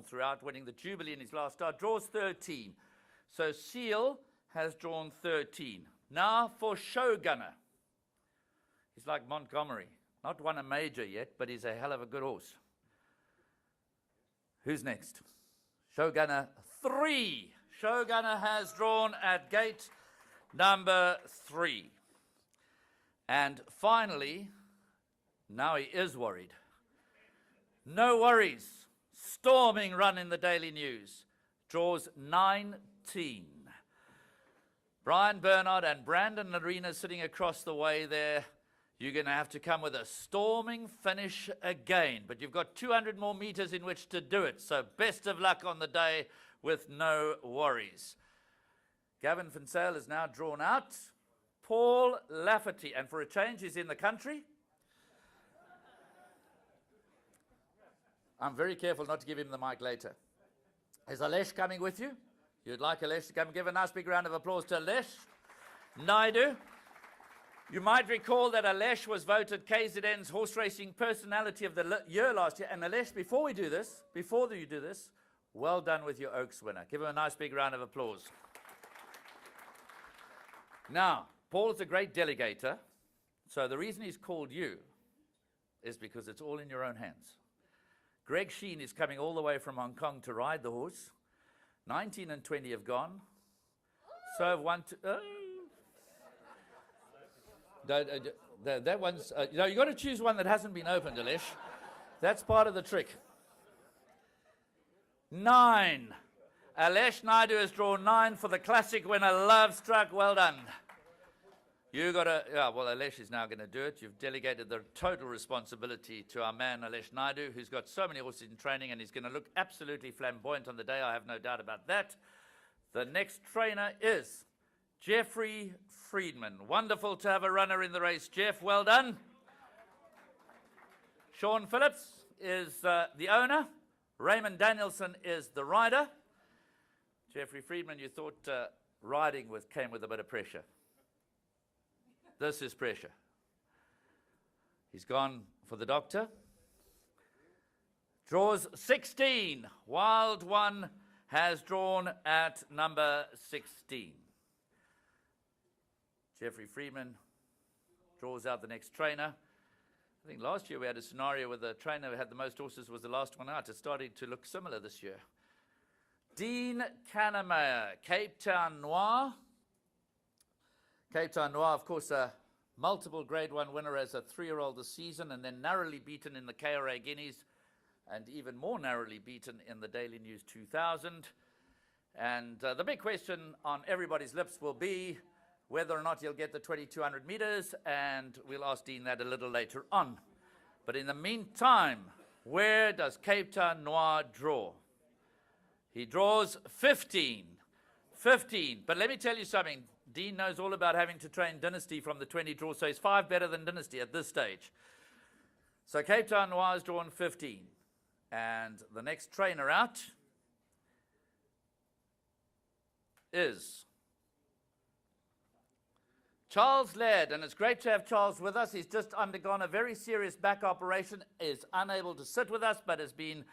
form throughout, winning the Jubilee in his last start. Draws 13. So Seal has drawn 13. Now for Showgunner. He's like Montgomery. Not won a major yet, but he's a hell of a good horse. Who's next? Showgunner 3. Showgunner has drawn at gate number 3. And finally, now he is worried. No worries. Storming run in the Daily News. Draws 19. Brian Bernard and Brandon Arena sitting across the way there. You're going to have to come with a storming finish again. But you've got 200 more meters in which to do it. So best of luck on the day with no worries. Gavin Van Zyl is now drawn out. Paul Lafferty, and for a change, he's in the country. I'm very careful not to give him the mic later. Is Alesh coming with you? You'd like Alesh to come. Give a nice big round of applause to Alesh Naidu. You might recall that Alesh was voted KZN's horse racing personality of the year last year. And Alesh, before you do this, well done with your Oaks winner. Give him a nice big round of applause. Now, Paul's a great delegator, so the reason he's called you is because it's all in your own hands. Greg Sheen is coming all the way from Hong Kong to ride the horse. 19 and 20 have gone. So have one, that one's, you've got to choose one that hasn't been opened, Alesh. That's part of the trick. 9. Alesh Naidu has drawn 9 for the classic winner, Love Struck. Well done. You got to, well, Alesh is now going to do it. You've delegated the total responsibility to our man, Alesh Naidu, who's got so many horses in training, and he's going to look absolutely flamboyant on the day. I have no doubt about that. The next trainer is Jeffrey Friedman. Wonderful to have a runner in the race, Jeff. Well done. Sean Phillips is the owner. Raymond Danielson is the rider. Jeffrey Friedman, you thought riding came with a bit of pressure. This is pressure. He's gone for the doctor. Draws 16. Wild One has drawn at number 16. Jeffrey Freeman draws out the next trainer. I think last year we had a scenario where the trainer who had the most horses was the last one out. It's starting to look similar this year. Dean Kannemeyer, Cape Town Noir. Cape Town Noir, of course, a multiple Grade 1 winner as a 3-year-old this season, and then narrowly beaten in the KRA Guineas, and even more narrowly beaten in the Daily News 2000. And the big question on everybody's lips will be whether or not he'll get the 2,200 meters, and we'll ask Dean that a little later on. But in the meantime, where does Cape Town Noir draw? He draws 15. 15. But let me tell you something. Dean knows all about having to train Dynasty from the 20 draw, so he's 5 better than Dynasty at this stage. So Cape Town Noir has drawn 15. And the next trainer out is Charles Laird, and it's great to have Charles with us. He's just undergone a very serious back operation, is unable to sit with us, but has been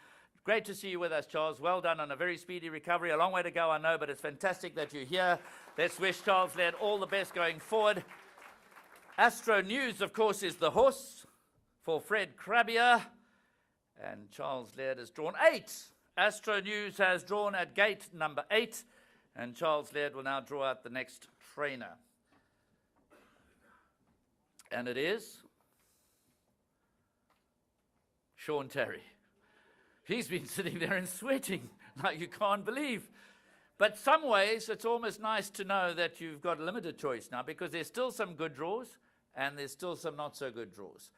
great to see you with us, Charles. Well done on a very speedy recovery. A long way to go, I know, but it's fantastic that you're here. Let's wish Charles Laird all the best going forward. Astro News, of course, is the horse for Fred Krabbier, and Charles Laird has drawn 8. Astro News has drawn at gate number 8, and Charles Laird will now draw out the next trainer. And it is Sean Terry. He's been sitting there and sweating like you can't believe. But some ways, it's almost nice to know that you've got a limited choice now, because there's still some good draws and there's still some not so good draws.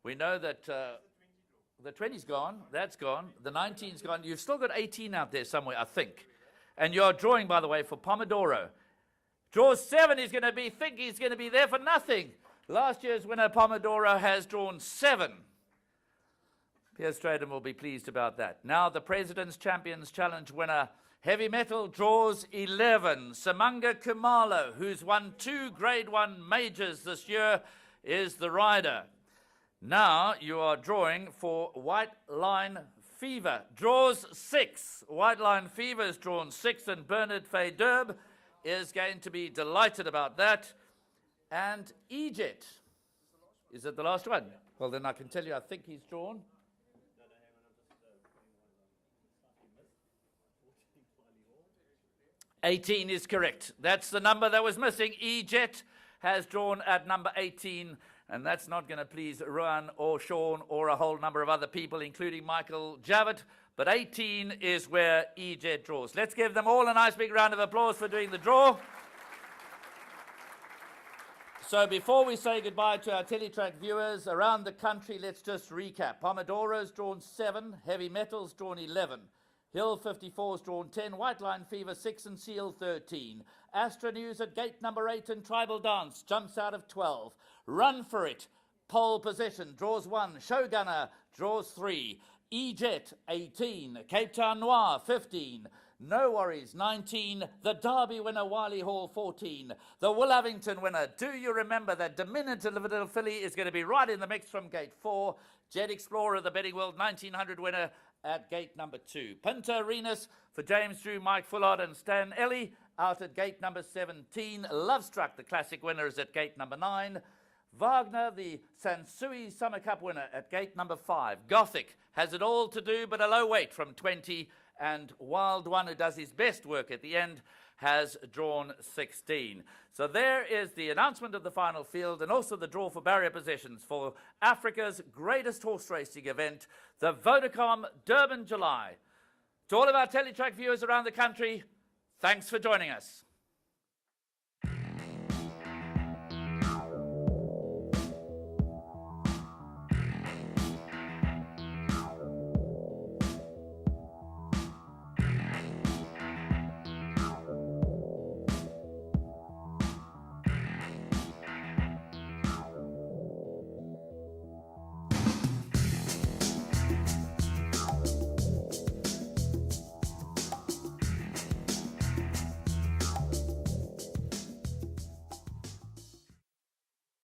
We know that the 20's gone, that's gone, the 19's gone. You've still got 18 out there somewhere, I think. And you're drawing, by the way, for Pomodoro. Draws 7, he's going to be there for nothing. Last year's winner, Pomodoro, has drawn 7. Piers Straden will be pleased about that. Now the President's Champions Challenge winner, Heavy Metal, draws 11. Samanga Kumalo, who's won 2 Grade 1 majors this year, is the rider. Now you are drawing for White Line Fever draws 6. White Line Fever is drawn 6, and Bernard Fay Durb is going to be delighted about that. And Egypt, is it the last one? Well, then I can tell you, I think he's drawn. '18 is correct. That's the number that was missing. Egypt has drawn at number 18, and that's not going to please Ruan or Sean or a whole number of other people, including Michael Javitt. But 18 is where Egypt draws. Let's give them all a nice big round of applause for doing the draw. So before we say goodbye to our Teletrack viewers around the country, let's just recap. Pomodoro's drawn 7, Heavy Metals drawn 11, Hill 54's drawn 10, White Line Fever 6, and Seal 13. Astra News at gate number 8, and Tribal Dance jumps out of 12. Run for It, pole position, draws 1, Showgunner draws 3, E-Jet 18, Cape Town Noir 15, No Worries 19, the Derby winner Wiley Hall 14, the Willavington winner. Do you remember that diminutive little filly is going to be right in the mix from gate 4? Jet Explorer, the Betting World 1900 winner at gate number 2. Punta Arenas for James Drew, Mike Fullard and Stan Ellie out at gate number 17. Lovestruck, the classic winner, is at gate number 9. Wagner, the Sansui Summer Cup winner at gate number 5. Gothic has it all to do, but a low weight from 20. And Wild One, who does his best work at the end, has drawn 16. So there is the announcement of the final field, and also the draw for barrier possessions for Africa's greatest horse racing event, the Vodacom Durban July. To all of our Teletrack viewers around the country, thanks for joining us.